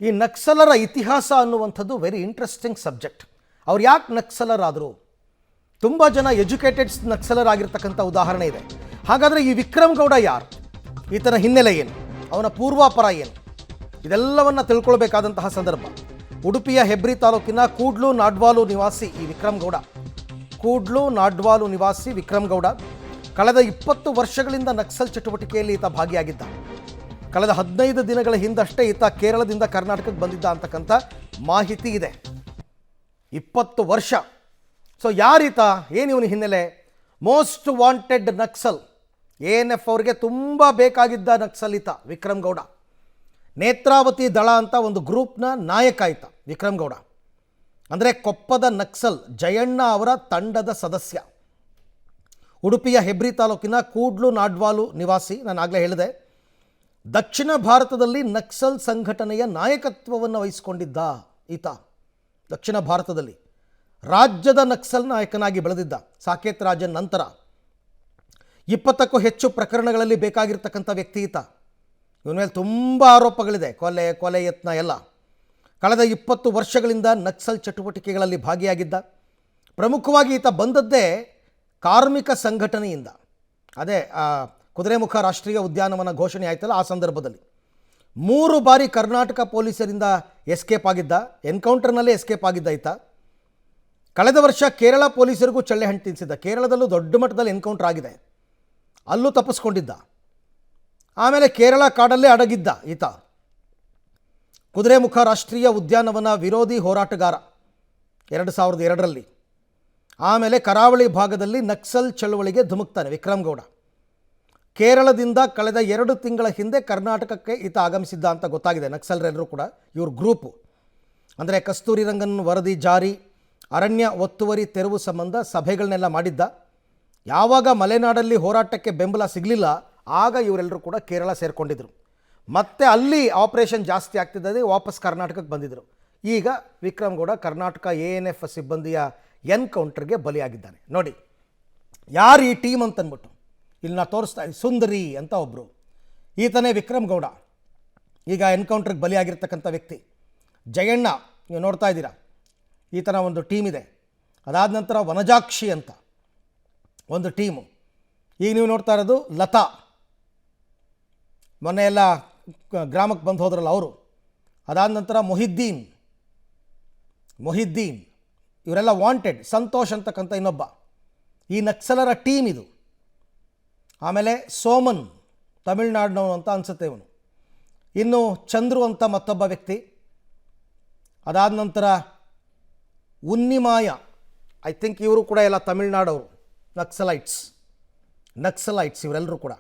ಈ ನಕ್ಸಲರ ಇತಿಹಾಸ ಅನ್ನುವಂಥದ್ದು ವೆರಿ ಇಂಟ್ರೆಸ್ಟಿಂಗ್ ಸಬ್ಜೆಕ್ಟ್. ಅವ್ರು ಯಾಕೆ ನಕ್ಸಲರಾದರು? ತುಂಬ ಜನ ಎಜುಕೇಟೆಡ್ಸ್ ನಕ್ಸಲರಾಗಿರ್ತಕ್ಕಂಥ ಉದಾಹರಣೆ ಇದೆ. ಹಾಗಾದರೆ ಈ ವಿಕ್ರಮ್ ಗೌಡ ಯಾರು? ಈತನ ಹಿನ್ನೆಲೆ ಏನು? ಅವನ ಪೂರ್ವಾಪರ ಏನು? ಇದೆಲ್ಲವನ್ನು ತಿಳ್ಕೊಳ್ಬೇಕಾದಂತಹ ಸಂದರ್ಭ. ಉಡುಪಿಯ ಹೆಬ್ರಿ ತಾಲೂಕಿನ ಕೂಡ್ಲು ನಾಡ್ವಾಲು ನಿವಾಸಿ ಈ ವಿಕ್ರಮ್ ಗೌಡ. ಕೂಡ್ಲು ನಾಡ್ವಾಲು ನಿವಾಸಿ ವಿಕ್ರಮ್ ಗೌಡ ಕಳೆದ 20 ವರ್ಷಗಳಿಂದ ನಕ್ಸಲ್ ಚಟುವಟಿಕೆಯಲ್ಲಿ ಈತ ಭಾಗಿಯಾಗಿದ್ದ. ಕಳೆದ 15 ದಿನಗಳ ಹಿಂದಷ್ಟೇ ಈತ ಕೇರಳದಿಂದ ಕರ್ನಾಟಕಕ್ಕೆ ಬಂದಿದ್ದ ಅಂತಕ್ಕಂಥ ಮಾಹಿತಿ ಇದೆ. 20 ವರ್ಷ. ಸೊ ಯಾರೀತ? ಏನು ಇವನ ಹಿನ್ನೆಲೆ? Most wanted Naxal. ANF ಅವರಿಗೆ ತುಂಬ ಬೇಕಾಗಿದ್ದ ನಕ್ಸಲ್ ಈತ ವಿಕ್ರಮ್ ಗೌಡ. ನೇತ್ರಾವತಿ ದಳ ಅಂತ ಒಂದು ಗ್ರೂಪ್ನ ನಾಯಕ ಈತ ವಿಕ್ರಮ್ ಗೌಡ. ಅಂದರೆ ಕೊಪ್ಪದ ನಕ್ಸಲ್ ಜಯಣ್ಣ ಅವರ ತಂಡದ ಸದಸ್ಯ. ಉಡುಪಿಯ ಹೆಬ್ರಿ ತಾಲೂಕಿನ ಕೂಡ್ಲು ನಾಡ್ವಾಲು ನಿವಾಸಿ. ನಾನು ಆಗಲೇ ಹೇಳಿದೆ, ದಕ್ಷಿಣ ಭಾರತದಲ್ಲಿ ನಕ್ಸಲ್ ಸಂಘಟನೆಯ ನಾಯಕತ್ವವನ್ನು ವಹಿಸಿಕೊಂಡಿದ್ದ ಈತ. ದಕ್ಷಿಣ ಭಾರತದಲ್ಲಿ ರಾಜ್ಯದ ನಕ್ಸಲ್ ನಾಯಕನಾಗಿ ಬೆಳೆದಿದ್ದ. ಸಾಕೇತ್ ರಾಜನ್ ನಂತರ 20ಕ್ಕೂ ಹೆಚ್ಚು ಪ್ರಕರಣಗಳಲ್ಲಿ ಬೇಕಾಗಿರ್ತಕ್ಕಂಥ ವ್ಯಕ್ತಿ ಈತ. ಇವನ ಮೇಲೆ ತುಂಬ ಆರೋಪಗಳಿದೆ, ಕೊಲೆ ಯತ್ನ ಎಲ್ಲ. ಕಳೆದ 20 ವರ್ಷಗಳಿಂದ ನಕ್ಸಲ್ ಚಟುವಟಿಕೆಗಳಲ್ಲಿ ಭಾಗಿಯಾಗಿದ್ದ. ಪ್ರಮುಖವಾಗಿ ಈತ ಬಂದದ್ದೇ ಕಾರ್ಮಿಕ ಸಂಘಟನೆಯಿಂದ. ಅದೇ ಕುದುರೆಮುಖ ರಾಷ್ಟ್ರೀಯ ಉದ್ಯಾನವನ ಘೋಷಣೆ ಆಯ್ತಲ್ಲ, ಆ ಸಂದರ್ಭದಲ್ಲಿ 3 ಬಾರಿ ಕರ್ನಾಟಕ ಪೊಲೀಸರಿಂದ ಎಸ್ಕೇಪ್ ಆಗಿದ್ದ. ಎನ್ಕೌಂಟರ್ನಲ್ಲೇ ಎಸ್ಕೇಪ್ ಆಗಿದ್ದ ಈತ. ಕಳೆದ ವರ್ಷ ಕೇರಳ ಪೊಲೀಸರಿಗೂ ಚಳ್ಳೆ ಹಣ್ಣು ತಿನ್ನಿಸಿದ್ದ. ಕೇರಳದಲ್ಲೂ ದೊಡ್ಡ ಮಟ್ಟದಲ್ಲಿ ಎನ್ಕೌಂಟರ್ ಆಗಿದೆ, ಅಲ್ಲೂ ತಪ್ಪಿಸ್ಕೊಂಡಿದ್ದ. ಆಮೇಲೆ ಕೇರಳ ಕಾಡಲ್ಲೇ ಅಡಗಿದ್ದ ಈತ. ಕುದುರೆಮುಖ ರಾಷ್ಟ್ರೀಯ ಉದ್ಯಾನವನ ವಿರೋಧಿ ಹೋರಾಟಗಾರ 2002ರಲ್ಲಿ. ಆಮೇಲೆ ಕರಾವಳಿ ಭಾಗದಲ್ಲಿ ನಕ್ಸಲ್ ಚಳವಳಿಗೆ ಧುಮುಕ್ತಾನೆ ವಿಕ್ರಮ್ ಗೌಡ. ಕೇರಳದಿಂದ ಕಳೆದ 2 ತಿಂಗಳ ಹಿಂದೆ ಕರ್ನಾಟಕಕ್ಕೆ ಈತ ಆಗಮಿಸಿದ್ದ ಅಂತ ಗೊತ್ತಾಗಿದೆ. ನಕ್ಸಲರೆಲ್ಲರೂ ಕೂಡ ಇವ್ರ ಗ್ರೂಪು. ಅಂದರೆ ಕಸ್ತೂರಿ ರಂಗನ್ ವರದಿ ಜಾರಿ, ಅರಣ್ಯ ಒತ್ತುವರಿ ತೆರವು ಸಂಬಂಧ ಸಭೆಗಳನ್ನೆಲ್ಲ ಮಾಡಿದ್ದ. ಯಾವಾಗ ಮಲೆನಾಡಲ್ಲಿ ಹೋರಾಟಕ್ಕೆ ಬೆಂಬಲ ಸಿಗಲಿಲ್ಲ, ಆಗ ಇವರೆಲ್ಲರೂ ಕೂಡ ಕೇರಳ ಸೇರಿಕೊಂಡಿದ್ರು. ಮತ್ತೆ ಅಲ್ಲಿ ಆಪರೇಷನ್ ಜಾಸ್ತಿ ಆಗ್ತಿದ್ದರೆ ವಾಪಸ್ ಕರ್ನಾಟಕಕ್ಕೆ ಬಂದಿದ್ದರು. ಈಗ ವಿಕ್ರಮ್ ಗೌಡ ಕರ್ನಾಟಕ ANF ಸಿಬ್ಬಂದಿಯ ಎನ್ಕೌಂಟರ್ಗೆ ಬಲಿಯಾಗಿದ್ದಾನೆ. ನೋಡಿ ಯಾರು ಈ ಟೀಮ್ ಅಂತಂದ್ಬಿಟ್ಟು ಇಲ್ಲಿ ನಾ ತೋರಿಸ್ತಾ ಇದ್ದೀನಿ. ಸುಂದರಿ ಅಂತ ಒಬ್ಬರು, ಈತನೇ ವಿಕ್ರಮ್ ಗೌಡ. ಈಗ ಎನ್ಕೌಂಟ್ರಿಗೆ ಬಲಿಯಾಗಿರ್ತಕ್ಕಂಥ ವ್ಯಕ್ತಿ ಜಯಣ್ಣ. ನೀವು ನೋಡ್ತಾ ಇದ್ದೀರಾ, ಈತನ ಒಂದು ಟೀಮ್ ಇದೆ. ಅದಾದ ನಂತರ ವನಜಾಕ್ಷಿ ಅಂತ ಒಂದು ಟೀಮು. ಈಗ ನೀವು ನೋಡ್ತಾ ಇರೋದು ಲತಾ, ಮೊನ್ನೆ ಎಲ್ಲ ಗ್ರಾಮಕ್ಕೆ ಬಂದು ಹೋದ್ರಲ್ಲ ಅವರು. ಅದಾದ ನಂತರ ಮೊಹಿದ್ದೀನ್, ಇವರೆಲ್ಲ ವಾಂಟೆಡ್. ಸಂತೋಷ್ ಅಂತಕ್ಕಂಥ ಇನ್ನೊಬ್ಬ. ಈ ನಕ್ಸಲರ ಟೀಮ್ ಇದು. ಆಮೇಲೆ ಸೋಮನ್, ತಮಿಳ್ನಾಡಿನವನು ಅಂತ ಅನಿಸುತ್ತೆ ಇವನು. ಇನ್ನು ಚಂದ್ರು ಅಂತ ಮತ್ತೊಬ್ಬ ವ್ಯಕ್ತಿ. ಅದಾದ ನಂತರ ಉನ್ನಿಮಾಯ, ಐ ಥಿಂಕ್ ಇವರು ಕೂಡ ಎಲ್ಲ ತಮಿಳ್ನಾಡವರು. ನಕ್ಸಲೈಟ್ಸ್ ಇವರೆಲ್ಲರೂ ಕೂಡ.